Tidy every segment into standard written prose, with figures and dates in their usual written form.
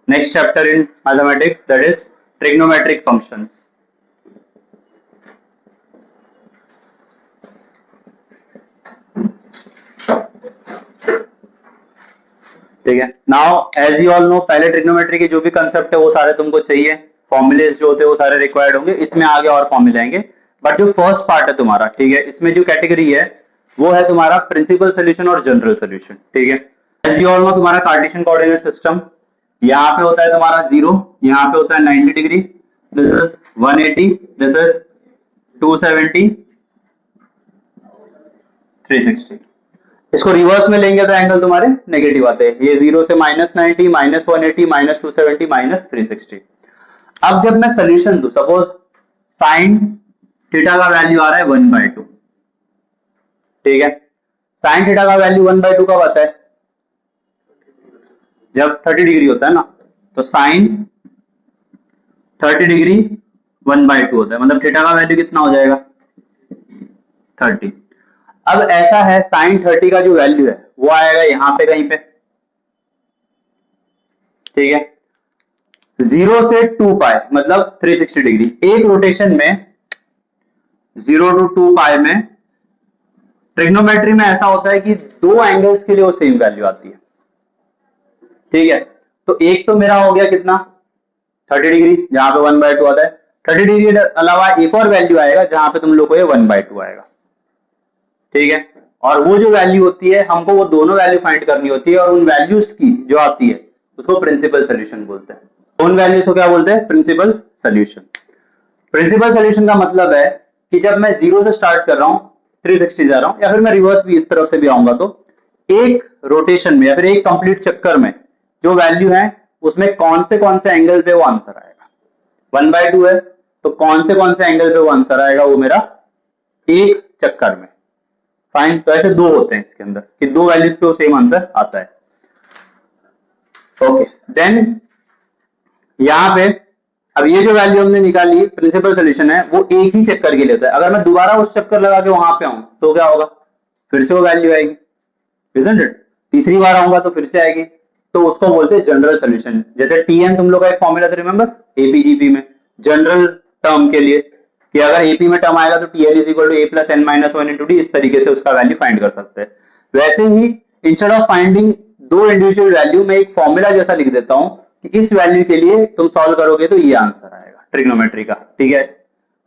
Next chapter in mathematics, that is trigonometric functions. ठीक है, now as you all know, पहले trigonometry के जो भी कंसेप्ट है वो सारे तुमको चाहिए, फॉर्मूले जो होते हैं वो सारे रिक्वायर्ड होंगे, इसमें आगे और फॉर्मूले आएंगे। बट जो फर्स्ट पार्ट है तुम्हारा, ठीक है, इसमें जो कैटेगरी है वो है तुम्हारा प्रिंसिपल सोल्यूशन और जनरल सोल्यूशन। ठीक है, एज यू ऑल नो तुम्हारा कार्टेशियन कोऑर्डिनेट सिस्टम, यहाँ पे होता है तुम्हारा 0, यहाँ पे होता है 90 degree, this is 180, this is 270, 360। इसको रिवर्स में लेंगे तो एंगल तुम्हारे नेगेटिव आते हैं, ये 0 से -90, -180, -270, -360। अब जब मैं सोल्यूशन दूं, सपोज साइन थीटा का वैल्यू आ रहा है 1/2, ठीक है, साइन थीटा का वैल्यू 1/2 कब आता है? जब 30 डिग्री होता है ना, तो साइन 30 डिग्री 1/2 होता है, मतलब थीटा का वैल्यू कितना हो जाएगा? 30। अब ऐसा है, साइन 30 का जो वैल्यू है वो आएगा यहां पे कहीं पे, ठीक है, 0 से 2 पाई मतलब 360 डिग्री। एक रोटेशन में 0 to 2 पाई में ट्रिग्नोमेट्री में ऐसा होता है कि दो एंगल्स के लिए वो सेम वैल्यू आती है। ठीक है, तो एक तो मेरा हो गया कितना? 30 डिग्री, जहां पे 1/2 आता है। 30 डिग्री के अलावा एक और वैल्यू आएगा जहां पे तुम लोग को ये 1/2 आएगा। ठीक है, और वो जो वैल्यू होती है, हमको वो दोनों वैल्यू फाइंड करनी होती है, और उन वैल्यूज की जो आती है उसको प्रिंसिपल सोल्यूशन बोलते हैं। उन वैल्यूज को क्या बोलते हैं? Principal solution. प्रिंसिपल सोल्यूशन का मतलब है कि जब मैं 0 से स्टार्ट कर रहा हूं, 360 जा रहा हूं, या फिर मैं रिवर्स भी इस तरफ से भी आऊंगा, तो एक रोटेशन में या फिर एक कंप्लीट चक्कर में जो वैल्यू है उसमें कौन से एंगल पे वो आंसर आएगा। 1/2 है तो कौन से एंगल पे वो आंसर आएगा, वो मेरा एक चक्कर में। फाइन, तो ऐसे दो होते हैं इसके अंदर कि दो वैल्यूज पे वो सेम आंसर आता है। ओके, देन यहां पे अब ये जो वैल्यू हमने निकाली प्रिंसिपल सोल्यूशन है, वो एक ही चक्कर के लिए होता है। अगर मैं दोबारा उस चक्कर लगा के वहां पे आऊं तो क्या होगा? फिर से वो वैल्यू आएगी, isn't it? तीसरी बार आऊंगा तो फिर से आएगी, तो उसको बोलते हैं जनरल सोल्यूशन। जैसे टीएन तुम लोग का एक फॉर्मूला था, रिमेंबर, एपीजीपी में जनरल टर्म के लिए, कि अगर एपी में टर्म आएगा तो TL is equal to a plus n minus one into d, इस तरीके से उसका वैल्यू फाइंड कर सकते हैं। वैसे ही इंस्टेड ऑफ फाइंडिंग दो इंडिविजुअल वैल्यू, में एक फॉर्मूला जैसा लिख देता हूं कि इस वैल्यू के लिए तुम सॉल्व करोगे तो ये आंसर आएगा ट्रिग्नोमेट्री का। ठीक है,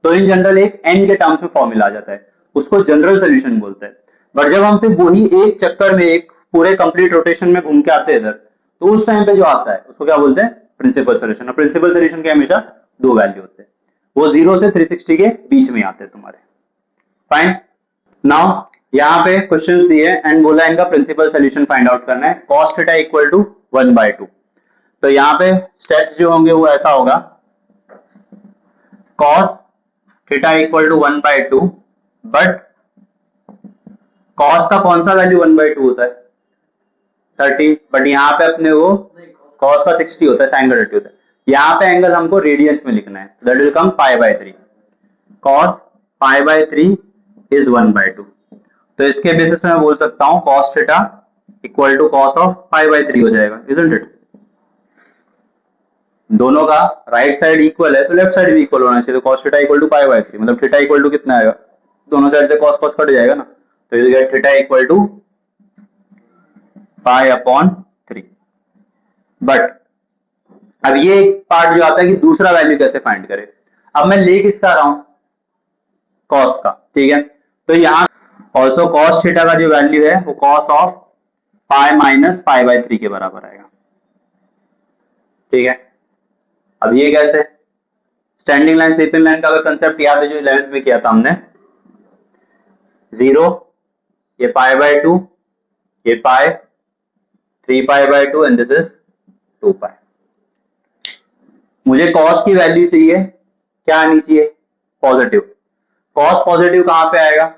तो इन जनरल एक एन के टर्म्स में फॉर्मूला आ जाता है, उसको जनरल सोल्यूशन बोलते हैं। बट जब हम सिर्फ वही एक चक्कर में एक पूरे कंप्लीट रोटेशन में घूम के आते हैं इधर, तो उस टाइम पे जो आता है उसको क्या बोलते हैं? Principal solution. और प्रिंसिपल सोल्यूशन के हमेशा दो वैल्यू होते हैं, वो 0 से 360 के बीच में आते हैं तुम्हारे। फाइन, नाउ यहाँ पे क्वेश्चंस दिए एंड बोला इनका प्रिंसिपल सोल्यूशन फाइंड आउट करना है। cos थीटा इक्वल टू 1/2, तो यहाँ पे स्टेप्स जो होंगे वो ऐसा होगा, cos theta equal to 1/2, but cos का कौन सा वैल्यू 1/2 होता है? 30, बट यहाँ पे अपने वो cos का 60 होता है, sin का 30 होता है। यहाँ पे एंगल हमको रेडियंस में लिखना है, that will come π/3, cos π/3 is 1/2। तो इसके बेसिस में मैं बोल सकता हूँ cos theta equal to cos of π/3 हो जाएगा, isn't it? दोनों का राइट साइड इक्वल है तो लेफ्ट साइड भी इक्वल होना चाहिए, तो cos थीटा इक्वल टू π/3, मतलब थीटा इक्वल टू कितना आएगा? दोनों साइड से cos cos कट जाएगा ना, तो you get theta equal to π/3। But अब ये पार्ट जो आता है कि दूसरा वैल्यू कैसे फाइंड करें। अब मैं ले किसका रहा हूं? cos का, ठीक है, तो यहां ऑल्सो cos थीटा का जो वैल्यू है वो cos ऑफ पाई माइनस π/3 के बराबर आएगा। ठीक है, अब ये कैसे? स्टैंडिंग लाइन स्लीपिंग लाइन का अगर कंसेप्ट याद है जो 11th में किया था हमने, 0 ये π/2, ये पाई, 3π/2 एंड दिस इज 2 पाई। मुझे cos की वैल्यू चाहिए, क्या आनी चाहिए? पॉजिटिव। cos पॉजिटिव कहां पे आएगा?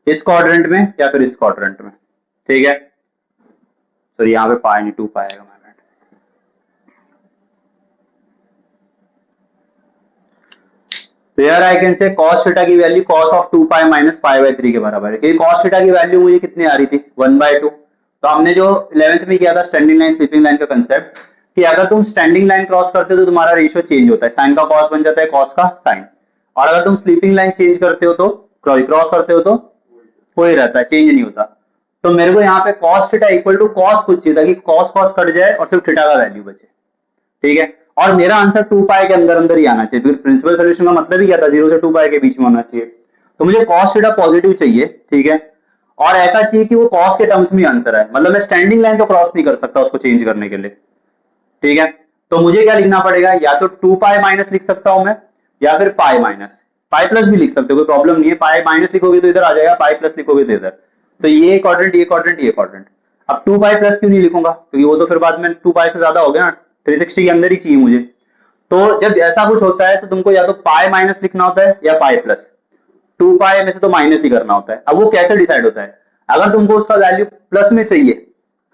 इस क्वाड्रेंट में या फिर इस क्वाड्रेंट में। ठीक है, तो यहां पे पाई नहीं 2 पाई आएगा। तो यार I can say cos theta की value cos of 2 pi minus π/3 के बराबर है, क्योंकि cos थीटा की वैल्यू मुझे कितनी आ रही थी? 1/2, तो हमने जो 11th में किया था स्टैंडिंग लाइन स्लीपिंग लाइन का कंसेप्ट, कि अगर तुम स्टैंडिंग लाइन क्रॉस करते हो तो तुम्हारा रेशियो चेंज होता है, साइन का कॉस बन जाता है, कॉस का साइन, और अगर तुम स्लीपिंग लाइन चेंज करते हो तो क्रॉस करते हो तो वही रहता है, चेंज नहीं होता। तो मेरे को यहाँ पे cos theta equal to cos कुछ चाहिए, ताकि कॉस कॉस कट जाए और सिर्फ थीटा का वैल्यू बचे, ठीक है। और मेरा आंसर 2 पाई के अंदर अंदर ही आना चाहिए, फिर प्रिंसिपल सोल्यूशन का मतलब ही क्या था, 0 से 2 पाई के बीच में होना चाहिए। तो मुझे कॉस थीटा पॉजिटिव चाहिए, ठीक है, और ऐसा चाहिए कि वो कॉस के टर्म्स में आंसर है, मतलब मैं स्टैंडिंग लाइन तो क्रॉस नहीं कर सकता उसको चेंज करने के लिए, ठीक है। तो मुझे क्या लिखना पड़ेगा, या तो 2 पाई माइनस लिख सकता हूं मैं, या फिर पाई माइनस, पाई प्लस भी लिख सकते हो, कोई प्रॉब्लम नहीं है। पाई माइनस लिखोगे तो इधर आ जाएगा, पाई प्लस लिखोगे तो इधर, तो ये क्वाड्रेंट ये क्वाड्रेंट ये क्वाड्रेंट। अब 2 पाई प्लस क्यों नहीं लिखूंगा, क्योंकि वो तो फिर बाद में 2 पाई से ज्यादा हो गया ना, 360 के अंदर ही चाहिए मुझे। तो जब ऐसा कुछ होता है तो तुमको या तो पाई माइनस लिखना होता है या पाई प्लस, 2 पाई में से तो माइनस ही करना होता है। अब वो कैसे डिसाइड होता है, अगर तुमको उसका वैल्यू प्लस में चाहिए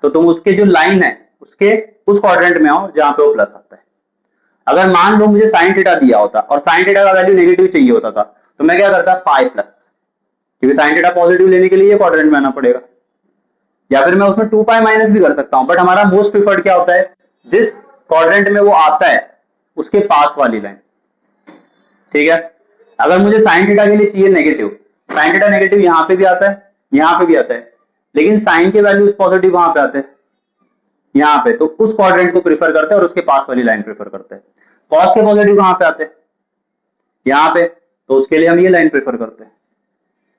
तो तुम उसके जो लाइन है उसके उस क्वाड्रेंट में आओ जहां पे वो प्लस आता है। अगर मान लो मुझे साइन थीटा दिया होता और साइन थीटा का वैल्यू नेगेटिव चाहिए होता था, तो मैं क्या करता, पाई प्लस, क्योंकि साइन थीटा पॉजिटिव लेने के लिए ये क्वाड्रेंट में आना पड़ेगा। या फिर मैं उसमें 2 पाई माइनस भी कर सकता हूं, बट हमारा मोस्ट प्रिफर्ड क्या होता है, जिस क्वाड्रेंट में वो आता है उसके पास वाली लाइन, ठीक है। अगर मुझे साइन थीटा के लिए चाहिए नेगेटिव, साइन थीटा नेगेटिव यहां पे भी आता है, यहां पे भी आता है, लेकिन साइन के वैल्यू पॉजिटिव वहां पे आते हैं, यहां पे, तो उस क्वाड्रेंट को प्रीफर करते हैं और उसके पास वाली लाइन प्रीफर करते हैं। कॉस के पॉजिटिव कहां पे आते हैं, यहां पे, तो उसके लिए हम ये लाइन प्रीफर करते हैं,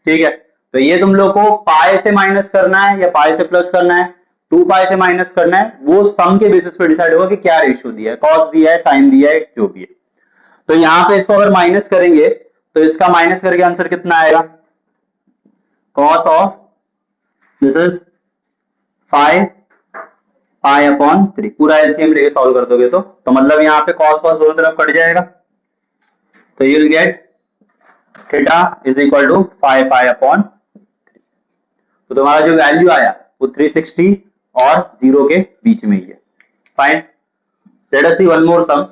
ठीक है। तो ये तुम लोग को पाई से माइनस करना है या पाई से प्लस करना है, 2 पाई से माइनस करना है, वो सम के बेसिस पे डिसाइड होगा कि क्या रेशियो दिया है, कॉस दिया है, साइन दिया है, जो भी है। तो यहां पे इसको अगर माइनस करेंगे तो इसका माइनस करके आंसर कितना आएगा, cos of this is 5 pi upon 3, पूरा एलसीएम लेके सॉल्व कर दोगे तो मतलब यहाँ पे कॉस कॉस दोनों तरफ कट जाएगा, तो you will get theta is equal to 5 pi upon 3। तो तुम्हारा जो वैल्यू आया वो 360 और 0 के बीच में ही है, fine. Late us see one more सम।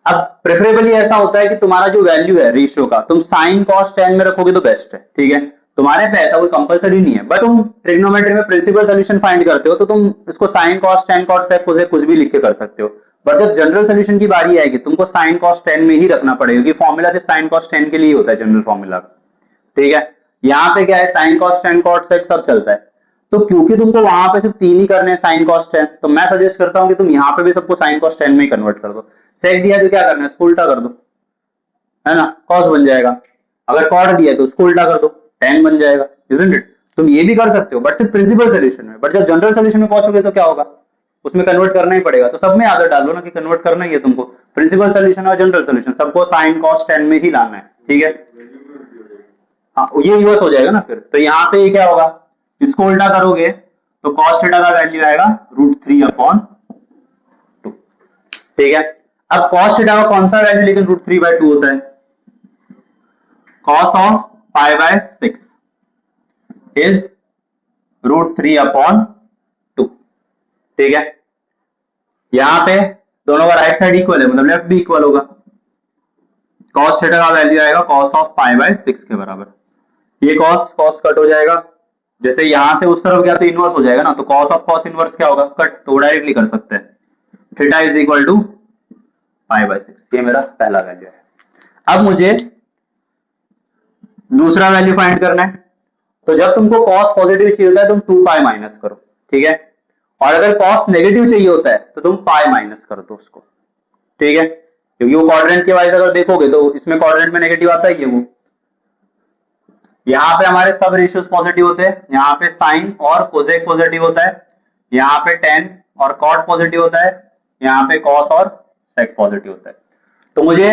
अब प्रेफरेबली ऐसा होता है कि तुम्हारा जो वैल्यू है रेशियो का, तुम साइन कॉस टेन में रखोगे तो बेस्ट है, ठीक है। तुम्हारे पे ऐसा कोई कंपलसरी नहीं है, बट तुम ट्रिग्नोमेट्री में प्रिंसिपल सोल्यूशन फाइंड करते हो तो तुम इसको sine cos tan cos sec cosec कुछ भी लिख के कर सकते हो। बट जब जनरल सोल्यूशन की बारी आएगी तुमको साइन कॉस टेन में ही रखना पड़ेगा, क्योंकि फॉर्मूला सिर्फ साइन कॉस टेन के लिए होता है, जनरल फॉर्मूला, ठीक है। यहाँ पे क्या है, sine cos tan cos sec सब चलता है। तो क्योंकि तुमको वहां पे सिर्फ 3 ही करने हैं साइन कॉस टेन, तो मैं सजेस्ट करता हूं कि तुम यहाँ पे भी सबको साइन कॉस टेन में ही कन्वर्ट कर दो। सेक दिया तो क्या करना है, उसको उल्टा कर दो, है ना, कॉस बन जाएगा। अगर कॉट दिया तो उसको उल्टा कर दो, टेन बन जाएगा, इजंट इट। तुम ये भी कर सकते हो, बट सिर्फ प्रिंसिपल सोल्यूशन में। बट जब जनरल सोल्यूशन में पहुंचोगे तो क्या होगा, उसमें कन्वर्ट करना ही पड़ेगा। तो सब में आदत डालो ना कि कन्वर्ट करना ही है तुमको, प्रिंसिपल सोल्यूशन और जनरल सोल्यूशन सबको साइन कॉस टेन में ही लाना है, ठीक है। हाँ, ये यूएस हो जाएगा ना फिर। तो यहाँ पे क्या होगा, इसको उल्टा करोगे तो कॉस थीटा का वैल्यू आएगा √3 अपॉन 2, ठीक है। अब कॉस थीटा का कौन सा वैल्यू लेकिन √3/2 होता है, कॉस ऑफ π/6 इज √3 अपॉन 2, ठीक है। यहां पे दोनों का राइट साइड इक्वल है, मतलब लेफ्ट भी इक्वल होगा। कॉस थीटा का वैल्यू आएगा कॉस ऑफ π/6 के बराबर। ये कॉस कॉस कट हो जाएगा, जैसे यहां से उस तरफ गया तो इनवर्स हो जाएगा ना, तो कॉस ऑफ कॉस इनवर्स क्या होगा, कट, तो डायरेक्टली कर सकते हैं, थीटा इज इक्वल टू π/6। ये मेरा पहला वैल्यू है। अब मुझे दूसरा वैल्यू फाइंड करना है। तो जब तुमको कॉस पॉजिटिव चाहिए होता है तुम 2 पाई माइनस करो, ठीक है। और अगर कॉस नेगेटिव चाहिए होता है तो तुम पाई माइनस कर दो उसको, ठीक है, क्योंकि वो क्वाड्रेंट के वाइज अगर देखोगे तो इसमें क्वाड्रेंट में नेगेटिव आता है, ये वो यहाँ पे हमारे सब रेशियोज पॉजिटिव होते हैं, यहाँ पे साइन और कोसेक पॉजिटिव होता है, यहाँ पे टेन और कॉट पॉजिटिव होता है, यहाँ पे कॉस और सेक पॉजिटिव होता है। तो मुझे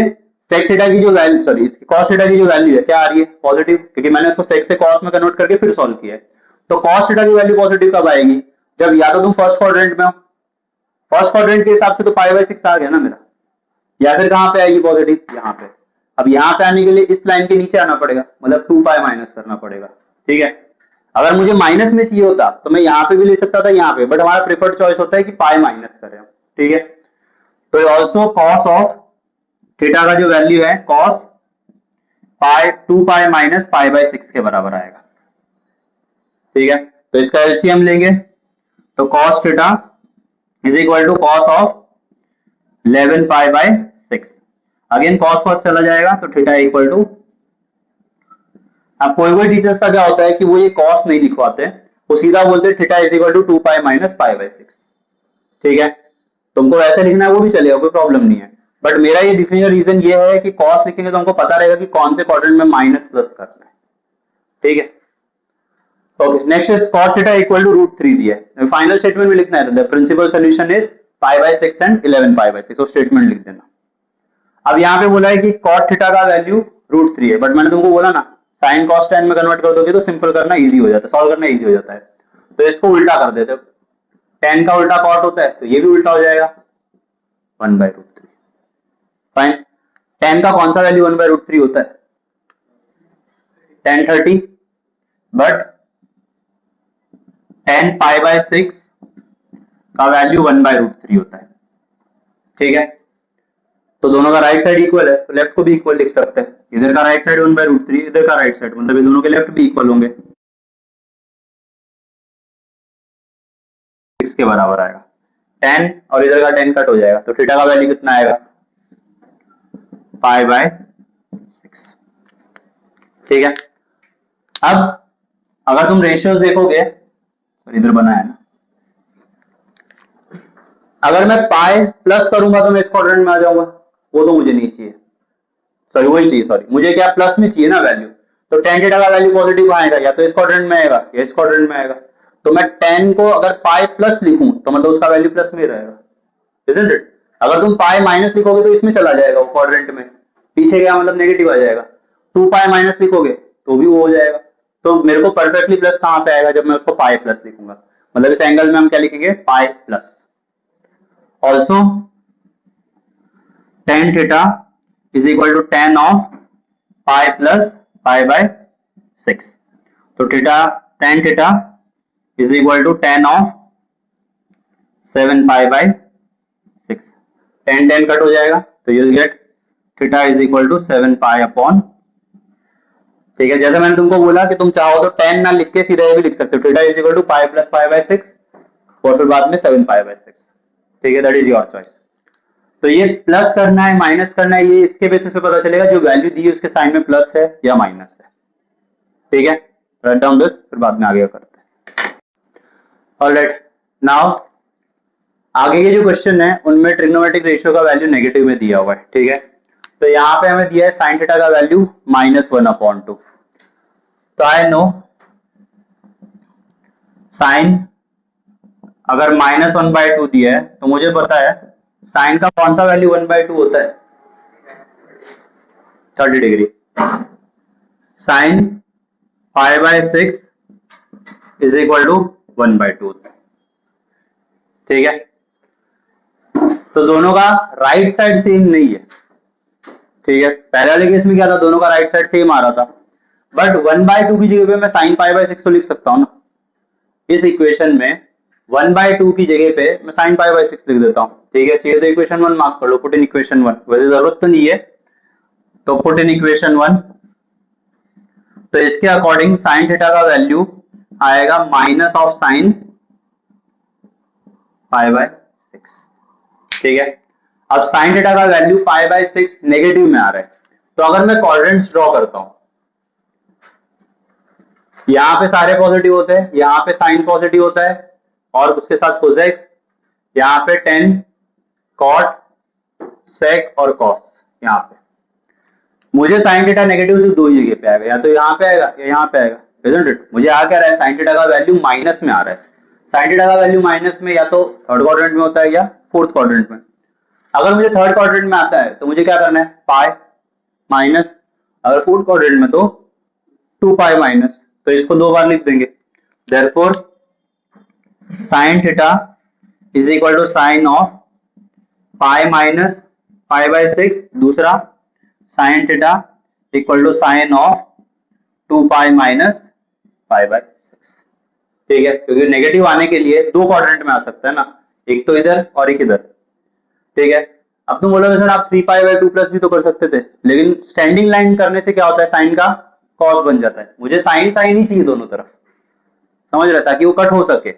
सेक थीटा की जो वैल्यू, सॉरी इसकी कॉस थीटा की जो वैल्यू है क्या आ रही है, पॉजिटिव, क्योंकि मैंने उसको सेक से कॉस में कन्वर्ट करके फिर सॉल्व किया है। तो कॉस थीटा की वैल्यू पॉजिटिव कब आएगी, जब या तो तुम फर्स्ट क्वाड्रेंट में हो, फर्स्ट क्वाड्रेंट के हिसाब से तो π/6 आ गया ना मेरा, या फिर कहां पे आएगी पॉजिटिव, यहाँ पे। अब यहाँ पे आने के लिए इस लाइन के नीचे आना पड़ेगा, मतलब 2 पाई माइनस करना पड़ेगा, ठीक है। अगर मुझे माइनस में चाहिए होता तो मैं यहाँ पे भी ले सकता था, यहाँ पे, बट हमारा प्रेफर्ड चॉइस होता है कि पाई माइनस करें, ठीक है। तो ऑल्सो कॉस ऑफ थीटा का जो वैल्यू है कॉस 2 पाई माइनस π/6 के बराबर आएगा, ठीक है। तो इसका एलसीएम लेंगे तो cos theta is equal to cos of 11 pi by 6। Again cos cos चला जाएगा तो थीटा इक्वल टू, अब कोई टीचर्स का क्या होता है कि वो ये cos नहीं लिखवाते, वो सीधा बोलते हैं theta is equal to 2 pi minus pi by 6। ठीक है, तुमको ऐसे लिखना है वो भी चलेगा, कोई प्रॉब्लम नहीं है, बट मेरा ये लिखने का रीजन ये है कि cos लिखेंगे तो हमको पता रहेगा कि कौन से क्वाड्रेंट में माइनस प्लस करना है। ठीक है, okay, next is cot theta equal to √3 दिया है, फाइनल स्टेटमेंट में लिखना है, the principal solution is pi by 6 and 11 pi by 6, वो स्टेटमेंट लिख देना। अब यहाँ पे बोला है कि cot थीटा का वैल्यू √3 है, बट मैंने तुमको बोला ना sin cos tan में कन्वर्ट कर दोगे तो सिंपल करना इजी हो जाता है, सॉल्व करना इजी हो जाता है, तो इसको उल्टा कर देते हो, tan का उल्टा cot होता है तो ये भी उल्टा हो जाएगा 1/√3। फाइन, tan का कौन सा वैल्यू 1/√3 होता है, tan 30, but tan pi by 6 का वैल्यू 1/√3 होता है। ठीक है, तो दोनों का राइट साइड इक्वल है तो लेफ्ट को भी इक्वल लिख सकते हैं, इधर का राइट साइड 1/√3, इधर का राइट साइड, मतलब ये दोनों के लेफ्ट भी इक्वल होंगे, 6 के बराबर आएगा, tan और इधर का tan कट हो जाएगा तो थीटा का वैल्यू कितना आएगा, पाई बाय 6। ठीक है, अब अगर तुम रेशियोज देखोगे, इधर बना है ना, अगर मैं पाई प्लस करूंगा तो मैं इस क्वाड्रेंट में आ जाऊंगा, वो तो मुझे नहीं चाहिए, सॉरी वही चाहिए, सॉरी मुझे क्या प्लस में चाहिए ना वैल्यू, तो tan थीटा का वैल्यू पॉजिटिव आएगा, या तो इस क्वाड्रेंट में आएगा या इस क्वाड्रेंट में आएगा, तो मैं tan को अगर पाई प्लस लिखूं तो मतलब उसका वैल्यू प्लस में रहेगा, इजंट इट। अगर तुम पाई माइनस लिखोगे तो इसमें चला जाएगा वो क्वाड्रेंट में, पीछे गया मतलब नेगेटिव आ जाएगा, 2 पाई माइनस लिखोगे तो भी वो हो जाएगा, तो मेरे को परफेक्टली प्लस कहां पे आएगा, जब मैं उसको पाई प्लस लिखूंगा, मतलब इस एंगल में हम क्या लिखेंगे, pi plus. Also tan theta is equal to tan of pi plus pi by 6, तो tan theta is equal to tan of 7 pi by 6, tan cut हो जाएगा तो you will get theta is equal to 7 pi upon. ठीक है, जैसे मैंने तुमको बोला कि तुम चाहो तो tan ना लिख के सीधा ये भी लिख सकते हो, theta is equal to pi plus pi by 6 और फिर बाद में 7 पाई बाय 6। ठीक है, दैट इज योर चॉइस। तो ये प्लस करना है माइनस करना है, ये इसके बेसिस पे पता चलेगा जो वैल्यू दी है उसके साइन में प्लस है या माइनस है। ठीक है, राइट डाउन दिस, फिर बाद में आगे करते हैं। ऑलराइट, नाउ आगे के जो क्वेश्चन है उनमें ट्रिग्नोमेट्रिक रेशियो का वैल्यू नेगेटिव में दिया हुआ है। ठीक है, तो यहाँ पे हमें दिया है साइन थीटा का वैल्यू -1/2, तो आई नो साइन अगर -1/2 दिया है तो मुझे पता है साइन का कौन सा वैल्यू 1/2 होता है, 30 degree, sine pi by 6 is equal to 1/2 होता है। ठीक है, तो दोनों का राइट साइड सेम नहीं है। ठीक है, पहले वाले केस में क्या था, दोनों का राइट साइड सेम आ रहा था, बट 1/2 की जगह पे मैं साइन पाई बाय 6 तो लिख सकता हूं ना, इस इक्वेशन में 1/2 की जगह पे मैं साइन पाई बाय 6 लिख देता हूं। ठीक है, चाहिए तो इक्वेशन 1 मार्क कर लो, पुट इन इक्वेशन 1, वैसे जरूरत तो नहीं है, तो पुट इन इक्वेशन 1, तो इसके अकॉर्डिंग साइन थीटा का वैल्यू आएगा minus of sign pi by 6। ठीक है, अब साइन थीटा का वैल्यू पाई बाय 6 नेगेटिव में आ रहा है, तो अगर मैं क्वाड्रेंट्स ड्रॉ करता हूं, यहां पे सारे पॉजिटिव होते हैं, यहां पे साइन पॉजिटिव होता है और उसके साथ कोसेक, यहां पे tan cot sec और cos, यहां पे मुझे साइन थीटा नेगेटिव सिर्फ दो ही जगह पे आएगा, या तो यहां पे आएगा या यहां पे आएगा, इजंट इट। मुझे आ क्या रहा है, साइन थीटा का वैल्यू माइनस में आ रहा है, साइन थीटा का वैल्यू माइनस में या तो थर्ड क्वाड्रेंट में होता है या फोर्थ क्वाड्रेंट में। अगर मुझे थर्ड क्वाड्रेंट में आता है तो मुझे क्या करना है, पाई माइनस, अगर फोर्थ क्वाड्रेंट में तो 2 पाई माइनस, तो इसको दो बार लिख देंगे, therefore sine theta is equal to sine of pi minus pi by 6, दूसरा sine theta equal to sine of 2 pi minus pi by 6। ठीक है, क्योंकि नेगेटिव आने के लिए दो क्वाड्रेंट में आ सकता है ना, एक तो इधर और एक इधर। ठीक है, अब तुम बोलोगे सर आप 3 पाई बाय 2 प्लस भी तो कर सकते थे, लेकिन स्टैंडिंग लाइन करने से क्या होता है, साइन का कॉस बन जाता है, मुझे साइन साइन ही चाहिए दोनों तरफ, समझ रहे, ताकि वो कट हो सके।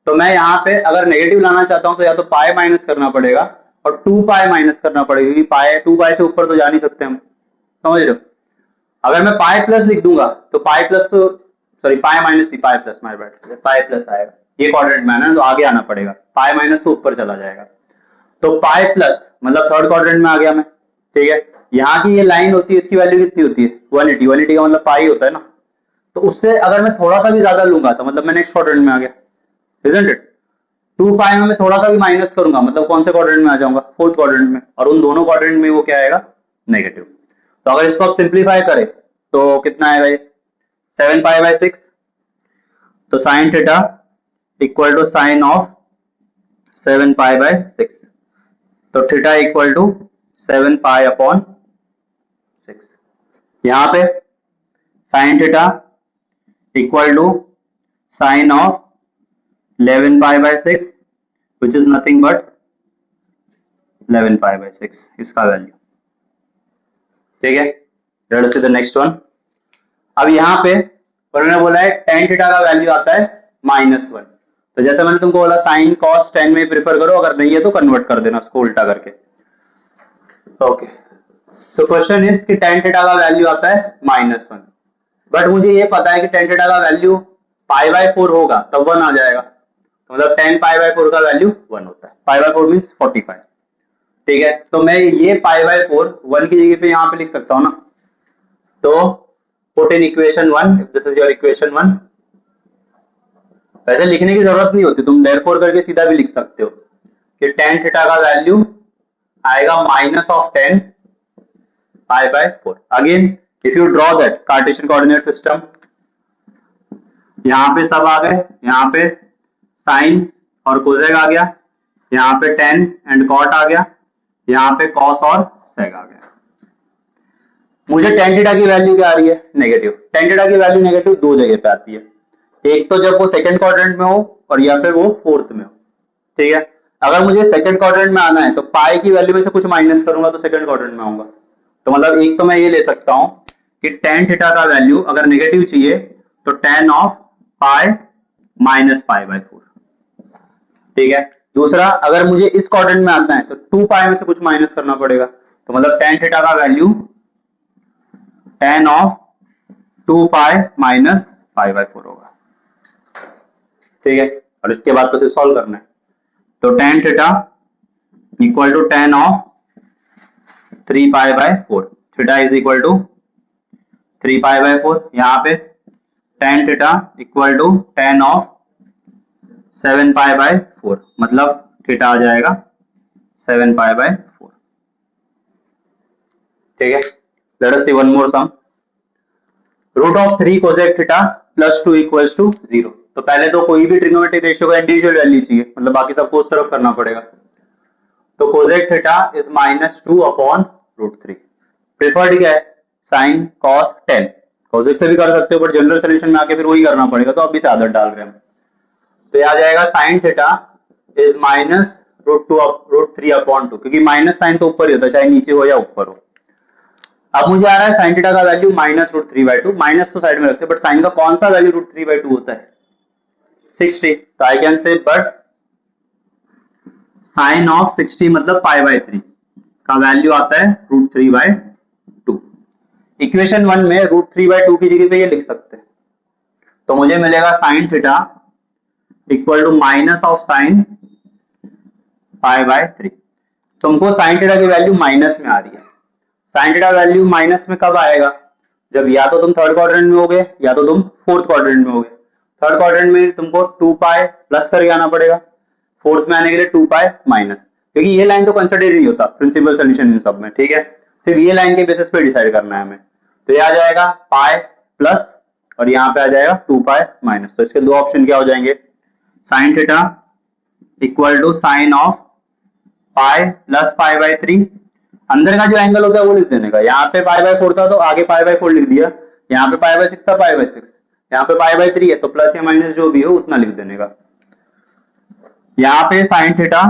तो मैं यहाँ पे अगर नेगेटिव लाना चाहता हूं तो या तो पाई माइनस करना पड़ेगा और 2 पाई माइनस करना पड़ेगा, क्योंकि पाई 2 पाई से ऊपर तो जा नहीं सकते हम, समझ रहे हो। अगर मैं पाई प्लस लिख दूंगा तो पाई प्लस तो सॉरी पाई माइनस थी, pi plus, my bad, pi plus आएगा, ये क्वाड्रेंट में है ना, तो आगे आना पड़ेगा, पाई माइनस तो ऊपर चला जाएगा, तो पाई प्लस मतलब थर्ड क्वाड्रेंट में आ गया मैं, ठीक है। यहाँ की ये लाइन होती है, इसकी वैल्यू कितनी होती है 180, 180 का मतलब पाई होता है ना, तो उससे अगर मैं थोड़ा सा भी ज्यादा लूंगा तो मतलब मैं नेक्स्ट क्वाड्रेंट में आ गया, इजंट इट। 2 पाई में मैं थोड़ा सा भी माइनस करूंगा मतलब कौन से क्वाड्रेंट में आ जाऊंगा, फोर्थ क्वाड्रेंट में, और उन दोनों क्वाड्रेंट में वो क्या आएगा, नेगेटिव। तो अगर इसको आप सिंप्लीफाई करें तो कितना आएगा ये 7 पाई बाय 6, तो sine theta equal to sine of 7 pi by 6, तो theta equal to 7 pi upon 6। यहां पे sine theta equal to sine of 11 pi by 6 which is nothing but 11 pi by 6, इसका वैल्यू, ठीक है। Let's see the next one. अब यहाँ पे उन्होंने बोला है tan थीटा का वैल्यू आता है -1, तो जैसे मैंने तुमको बोला साइन कॉस tan में प्रिफर करो, अगर नहीं है तो कन्वर्ट कर देना उसको उल्टा करके। ओके, सो क्वेश्चन इज कि tan थीटा का वैल्यू आता है -1, बट मुझे ये पता है कि tan थीटा का वैल्यू पाई बाय 4 होगा तब 1 आ जाएगा, तो मतलब 10 पाई बाय 4 का वैल्यू 1 होता है, पाई बाय 4 मींस 45, ठीक है। तो मैं ये पाई बाय 4 1 की जगह पे यहाँ पे लिख सकता हूँ ना, तो put in equation 1, this is your equation 1। वैसे लिखने की जरूरत नहीं होती, तुम देयरफॉर करके सीधा भी लिख सकते हो कि tan थीटा का वैल्यू आएगा -10 pi by 4। Again if you draw that Cartesian coordinate system, यहाँ पे सब आ गए, यहाँ पे साइन और कोसेक आ गया, यहाँ पे tan एंड कॉट आ गया, यहाँ पे कॉस और सेक आ गया। मुझे tan थीटा की वैल्यू क्या आ रही है, नेगेटिव। tan थीटा की वैल्यू नेगेटिव दो जगह पे आती है, एक तो जब वो सेकंड क्वाड्रेंट में हो और या फिर वो फोर्थ में हो, ठीक है। अगर मुझे सेकंड क्वाड्रेंट में आना है तो पाई की वैल्यू में से कुछ माइनस करूंगा तो सेकंड क्वाड्रेंट में आऊंगा, तो मतलब एक तो मैं ये ले सकता हूं कि tan थीटा का वैल्यू अगर नेगेटिव चाहिए तो tan of pi minus pi by 4, ठीक है। दूसरा, अगर मुझे इस क्वाड्रेंट में आता है तो 2 पाई में से कुछ माइनस करना पड़ेगा, तो मतलब tan थीटा का value tan of 2 pi minus pi by 4 होगा, ठीक है। और इसके बाद तो सिर्फ सॉल्व करना है, तो tan theta equal to tan of 3 pi by 4, theta is equal to 3 pi by 4। यहाँ पे tan theta equal to tan of 7 pi by 4, मतलब थीटा आ जाएगा 7 पाई बाय 4, ठीक है। Let us see one more sum. Root of 3 cosec theta plus 2 equals to 0। तो पहले तो कोई भी ट्रिग्नोमेट्रिक रेशियो का इंडिविजुअल वैल्यू चाहिए, मतलब बाकी सबको उस तरफ करना पड़ेगा। तो cosec theta is -2 upon √3। Preferred क्या है, साइन कॉस tan। कोसेक से भी कर सकते हो बट जनरल सोल्यूशन में आके फिर वही करना पड़ेगा, तो अभी से आदत डाल रहे हैं। तो यह आ जाएगा साइन थीटा इज -√3 अपॉन 2, क्योंकि माइनस साइन तो ऊपर ही होता है चाहे नीचे हो या ऊपर हो। अब मुझे आ रहा है साइन थीटा का वैल्यू -√3/2, माइनस तो साइड में रखते हैं, बट साइन का कौन सा वैल्यू √3/2 होता है, 60। तो I can say but sine of 60 मतलब π/3 का वैल्यू आता है √3/2। इक्वेशन 1 में √3/2 की जगह पे ये लिख सकते हैं, तो मुझे मिलेगा sine theta equal to minus of sine π/3। तुमको साइन थीटा की वैल्यू माइनस में आ रही है, साइन थीटा वैल्यू माइनस में कब आएगा, जब या तो तुम थर्ड क्वाड्रेंट में होगे या तो तुम फोर्थ क्वाड्रेंट में होगे। थर्ड क्वाड्रेंट में तुमको 2 पाई प्लस करके आना पड़ेगा, फोर्थ में आने के लिए 2 पाई माइनस, क्योंकि ये लाइन तो कंसिडर नहीं होता प्रिंसिपल सोल्यूशन इन सब में, ठीक है। सिर्फ ये लाइन के बेसिस पे डिसाइड करना है हमें। तो ये आ जाएगा पाई प्लस और यहाँ पे आ जाएगा 2 पाई माइनस। तो इसके दो ऑप्शन क्या हो जाएंगे, sine theta equal to sine of pi plus π/3। अंदर का जो एंगल होता है वो लिख देने का, यहाँ पे π/4 था तो आगे π/4 लिख दिया, यहाँ पे π/6 था π/6, यहाँ पे π/3 है तो प्लस या माइनस जो भी हो उतना लिख देने का। यहाँ पे sine theta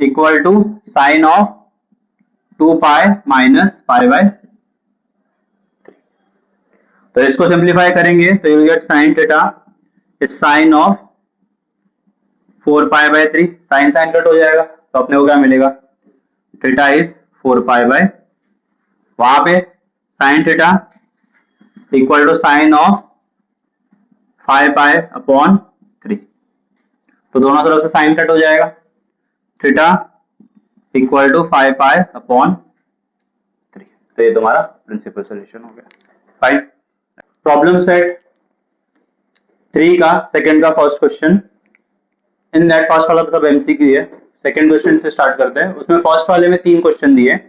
equal to sine of 2 pi minus π/3। तो इसको सिंप्लीफाई करेंगे तो you get sine theta is sine of 4π/3, sine sine cut हो जाएगा तो अपने को क्या मिलेगा, थीटा इज 4π, वहां पे sine theta equal to sine of 5π/3, तो दोनों तरफ से साइन कट हो जाएगा, थीटा इक्वल टू 5π/3, तो ये तुम्हारा प्रिंसिपल सोल्यूशन हो गया। फाइन। प्रॉब्लम सेट 3 का सेकंड का first question, in that first वाला तो सब एमसीक्यू है, सेकंड क्वेश्चन से स्टार्ट करते हैं। उसमें फर्स्ट वाले में 3 क्वेश्चन दिए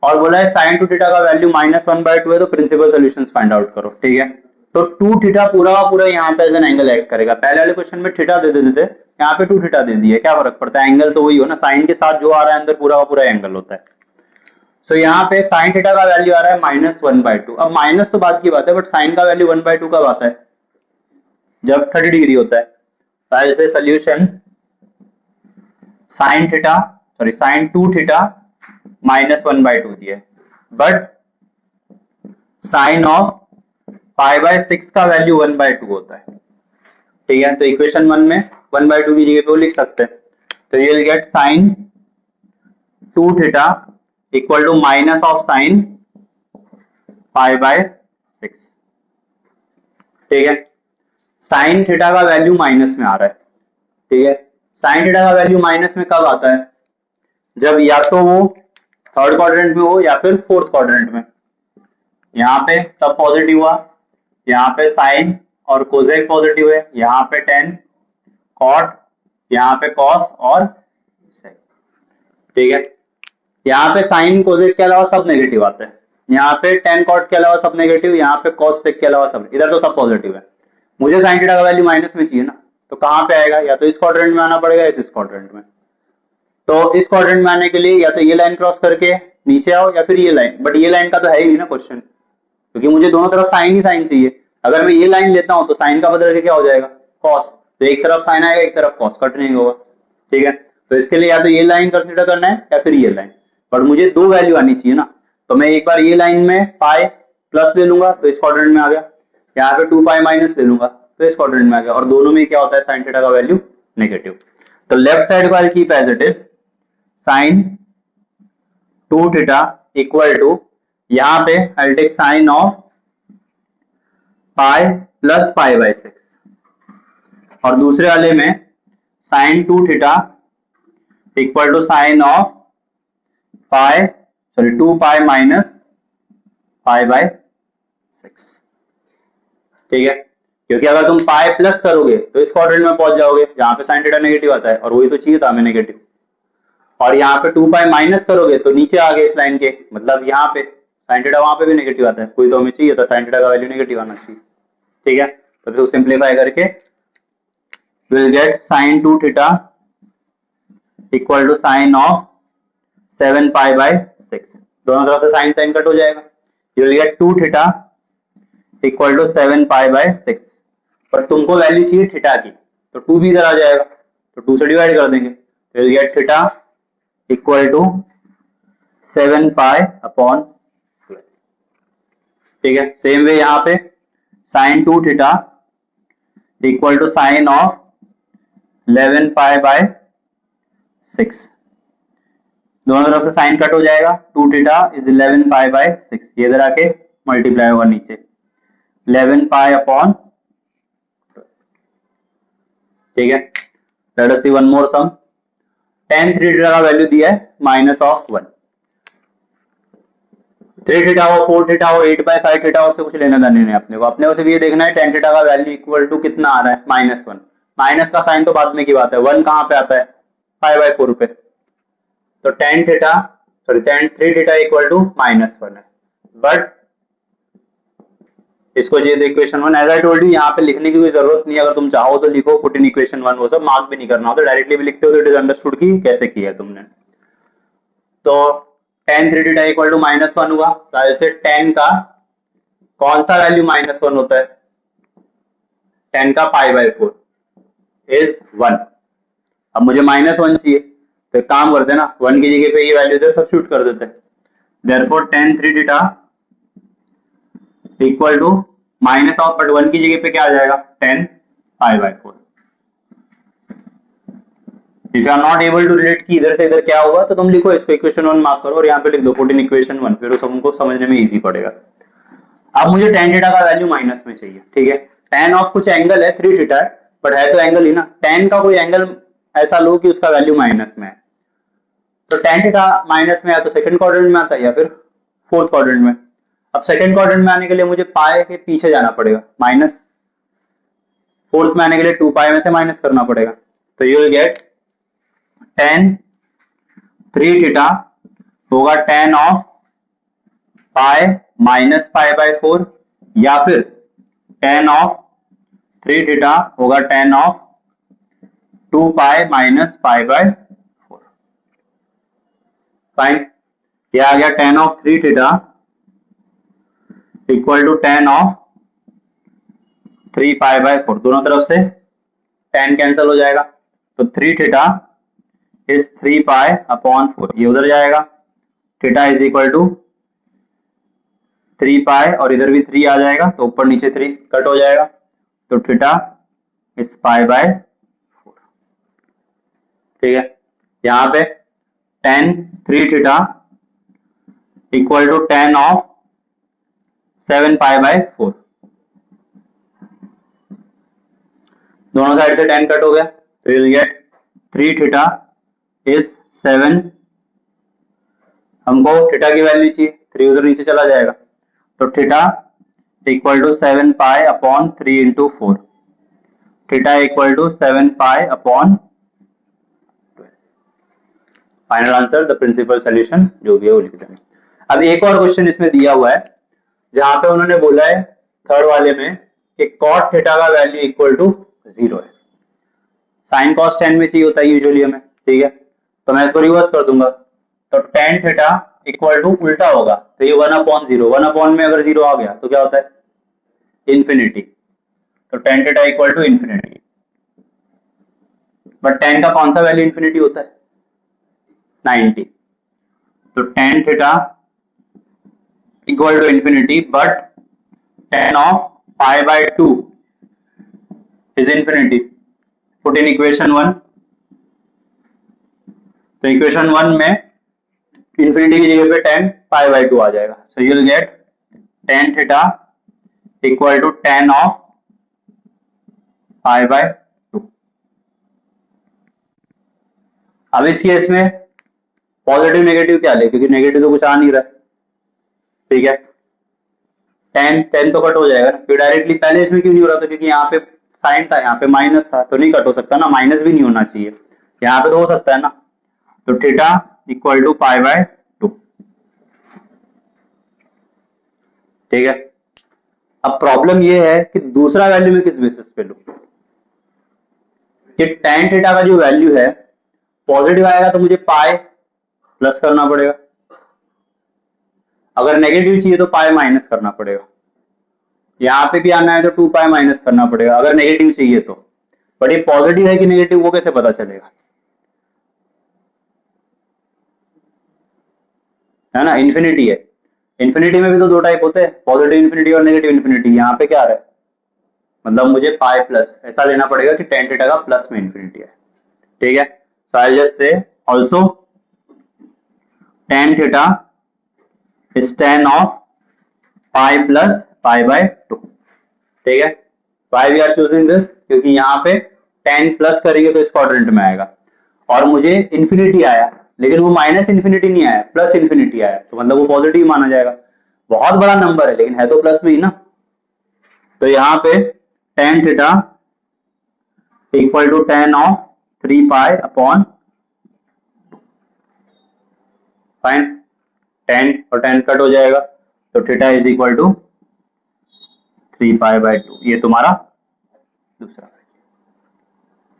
और बोला है साइन 2 थीटा का वैल्यू -1/2 है तो प्रिंसिपल सॉल्यूशंस फाइंड आउट करो। ठीक है, तो 2 थीटा पूरा का पूरा यहाँ पे एज एन एंगल एक्ट करेगा। पहले वाले क्वेश्चन में थीटा दे देते थे, यहाँ पे 2 थीटा दे दिए, क्या फर्क पड़ता है, एंगल तो वही हो ना, साइन के साथ जो आ रहा है अंदर पूरा का पूरा एंगल होता है। तो यहाँ पे साइन थीटा का वैल्यू आ रहा है -1/2। अब माइनस तो बात की बात है, बट साइन का वैल्यू 1/2 कब आता है, जब 30 डिग्री होता है। तो ऐसे सोल्यूशन साइन 2 थीटा -1/2 दिया है, बट साइन ऑफ π/6 का वैल्यू 1/2 होता है। ठीक है, तो इक्वेशन 1 में 1/2 की जगह पे वो लिख सकते हैं, तो you will get sine 2 theta equal to minus of sine π/6। ठीक है, साइन थीटा का वैल्यू माइनस में आ रहा है। ठीक है, साइन थीटा का वैल्यू माइनस में कब आता है, जब या तो वो थर्ड क्वाड्रेंट में हो या फिर फोर्थ क्वाड्रेंट में। यहाँ पे सब पॉजिटिव हुआ, यहाँ पे साइन और कोसेक पॉजिटिव है, यहाँ पे टेन कॉट, यहाँ पे कॉस और सेक। ठीक है, यहाँ पे साइन कोसेक के अलावा सब नेगेटिव आते हैं, यहाँ पे टेन कॉट के अलावा सब नेगेटिव, यहाँ पे कॉस सेक के अलावा सब, इधर तो सब पॉजिटिव है। मुझे साइन थीटा का वैल्यू माइनस में चाहिए ना, तो कहाँ पे आएगा, या तो इस क्वाड्रेंट में आना पड़ेगा, इस क्वाड्रेंट में। तो इस क्वाड्रेंट में आने के लिए या तो ये लाइन क्रॉस करके नीचे आओ या फिर ये लाइन, बट ये लाइन का तो है ही नहीं ना क्वेश्चन, क्योंकि मुझे दोनों तरफ साइन ही साइन चाहिए। अगर मैं ये लाइन लेता हूं तो साइन का बदल के क्या हो जाएगा, कॉस, तो एक तरफ साइन आएगा एक तरफ कॉस, कट नहीं होगा। ठीक है, तो इसके लिए या तो ये लाइन कंसीडर करना है या फिर ये लाइन, बट मुझे 2 वैल्यू आनी चाहिए ना, तो मैं एक बार ये लाइन में पाई प्लस ले लूंगा तो इस क्वाड्रेंट में आ गया, यहाँ पे 2π माइनस ले लूंगा तो इस क्वाड्रेंट में आ गया, और दोनों में क्या होता है, साइन थीटा का वैल्यू नेगेटिव। तो लेफ्ट साइड को I keep as it is, sine 2 theta equal to, यहाँ पे I take sine of pi plus π/6, और दूसरे वाले में sine 2 theta equal to sine of 2π minus π/6। ठीक है, क्योंकि अगर तुम पाई प्लस करोगे तो इस क्वाड्रेंट में पहुंच जाओगे जहां पे साइन थीटा नेगेटिव आता है, और वही तो चाहिए था हमें नेगेटिव। और यहाँ पे 2π माइनस करोगे तो नीचे आ गए इस लाइन के, मतलब यहाँ पे साइन थीटा वहां पे भी नेगेटिव आता है, कोई तो हमें चाहिए था साइन थीटा का वैल्यू नेगेटिव आना चाहिए। ठीक है, तो फिर सिंप्लीफाई करके will get sine 2 theta equal to sine of 7π/6, दोनों तरफ से साइन साइन कट हो जाएगा, you will get 2 theta equal to 7π/6, पर तुमको वैल्यू चाहिए थीटा की, तो 2 भी इधर आ जाएगा, तो 2 से डिवाइड कर देंगे, तो will get theta equal to 7π/12। ठीक है, सेम वे यहाँ पे sine 2 theta equal to sine of 11π/6, दोनों तरफ से साइन कट हो जाएगा, 2 थीटा इज 11π/6, ये इधर आके मल्टीप्लाई होगा नीचे 11π/12। ठीक है, let us see one more सम, tan 3 थीटा का वैल्यू दिया है -1, 3 थीटा हो 4 थीटा हो 8/5 थीटा हो, उससे कुछ लेना देना नहीं अपने को सिर्फ ये देखना है tan थीटा का वैल्यू इक्वल टू कितना आ रहा है, -1। माइनस का साइन तो बाद में की बात है, 1 कहां पे आता है, 5/4 पे, तो tan 3 थीटा इक्वल टू -1 है, बट इसको ये equation 1, as I told you, यहाँ पे लिखने की कोई जरूरत नहीं है, अगर तुम चाहो तो लिखो पुट इन इक्वेशन 1, वो सब मार्क भी नहीं करना होता, डायरेक्टली भी लिखते हो तो इट इज अंडरस्टूड की कैसे किया है तुमने। तो tan 3 थीटा इक्वल टू -1 हुआ, तो ऐसे tan का कौन सा वैल्यू -1 होता है, tan का π/4 इज 1। अब मुझे -1 चाहिए, तो एक काम करते हैं ना, 1 की जगह पे ये वैल्यू इधर सब्स्टिट्यूट कर देते हैं, therefore tan 3 theta equal to minus of, but 1 की जगह पे क्या आ जाएगा 10 pi by 4। If you are not able to relate कि इधर से इधर क्या होगा तो तुम लिखो इसको इक्वेशन 1 मार्क करो और यहाँ पे लिख दो पुट इन इक्वेशन 1, फिर तुमको समझने में इजी पड़ेगा। अब मुझे tan थीटा का वैल्यू माइनस में चाहिए, ठीक है। tan ऑफ कुछ एंगल है 3 थीटा है, बट है तो एंगल ही ना। tan का कोई एंगल ऐसा लो कि उसका वैल्यू माइनस में है, तो tan थीटा माइनस में या तो सेकंड क्वाड्रेंट में आता है या फिर फोर्थ क्वाड्रेंट में। अब सेकंड क्वाड्रेंट में आने के लिए मुझे पाई के पीछे जाना पड़ेगा, माइनस। फोर्थ में आने के लिए 2 पाई में से माइनस करना पड़ेगा, तो you will get tan 3 theta होगा tan of pi minus pi by 4, या फिर tan ऑफ 3 थीटा होगा tan of 2 pi minus pi by 4। Fine, ये आ गया tan of 3 theta equal to tan of 3 pi by 4। दोनों तरफ से tan कैंसिल हो जाएगा, तो 3 थीटा इज 3 पाई अपॉन 4, ये उधर जाएगा। थीटा इज इक्वल टू 3 पाई और इधर भी 3 आ जाएगा, तो ऊपर नीचे 3 कट हो जाएगा, तो थीटा इज पाई बाय 4। ठीक है, यहां पे tan 3 theta equal to tan of 7 pi by 4। दोनों साइड से tan कट हो गया, तो you will get 3 theta is 7। हमको थीटा की वैल्यू चाहिए, 3 उधर नीचे चला जाएगा, तो theta equal to 7 pi upon 3 into 4। Theta equal to 7 pi upon 12। Final answer the principal solution जो भी है वो लिख देंगे। अब एक और क्वेश्चन इसमें दिया हुआ है, जहां पे उन्होंने बोला है थर्ड वाले में कि कॉट थीटा का वैल्यू इक्वल टू 0 है। साइन कॉस tan में चाहिए होता है यूजुअली हमें, ठीक है। तो मैं इसको रिवर्स कर दूंगा, तो tan थीटा इक्वल टू उल्टा होगा, तो ये 1 अपॉन 0, 1 अपॉन में अगर 0 आ गया तो क्या होता है, इंफिनिटी। तो tan theta equal to infinity, but tan का कौन सा वैल्यू इंफिनिटी होता है, 90। तो tan theta equal to infinity, but tan of pi by 2 is infinity. Put in equation 1, तो इक्वेशन 1 में इंफिनिटी की जगह पे tan पाई बाय 2 आ जाएगा, so you will get tan theta equal to tan of pi by 2। अब इस case में पॉजिटिव नेगेटिव क्या ले, क्योंकि नेगेटिव तो कुछ आ नहीं रहा है, ठीक है। tan तो कट हो जाएगा ना, फिर डायरेक्टली पहले इसमें क्यों नहीं हो रहा था, क्योंकि यहाँ पे साइन था, यहाँ पे माइनस था, तो नहीं कट हो सकता ना, माइनस भी नहीं होना चाहिए, यहाँ पे तो हो सकता है ना। तो theta equal to pi by 2, ठीक है। अब प्रॉब्लम ये है कि दूसरा वैल्यू में किस बेसिस पे लूं, कि tan थीटा का जो वैल्यू है पॉजिटिव आएगा तो मुझे पाई प्लस करना पड़ेगा, अगर नेगेटिव चाहिए तो पाई माइनस करना पड़ेगा। यहां पे भी आना है तो 2 पाई माइनस करना पड़ेगा अगर नेगेटिव चाहिए तो, बट ये पॉजिटिव है कि नेगेटिव वो कैसे पता चलेगा, है ना। इन्फिनिटी है, इन्फिनिटी में भी तो 2 टाइप होते हैं, पॉजिटिव इन्फिनिटी और नेगेटिव इन्फिनिटी। यहाँ पे क्या आ रहा है, मतलब मुझे पाई प्लस ऐसा लेना पड़ेगा कि tan थीटा का प्लस में इन्फिनिटी है, ठीक है। So I just say also tan theta is tan of pi plus pi by 2, ठीक है। Why we are choosing this, क्योंकि यहाँ पे tan प्लस करेंगे तो इस क्वाड्रेंट में आएगा, और मुझे इन्फिनिटी आया, लेकिन वो माइनस इन्फिनिटी नहीं आया, प्लस इन्फिनिटी आया, तो मतलब वो पॉजिटिव माना जाएगा। बहुत बड़ा नंबर है लेकिन है तो प्लस में ही ना, तो यहाँ पे tan theta equal to tan of 3 pi upon, fine, tan और tan कट हो जाएगा, तो theta is equal to 3 pi by 2। ये तुम्हारा दूसरा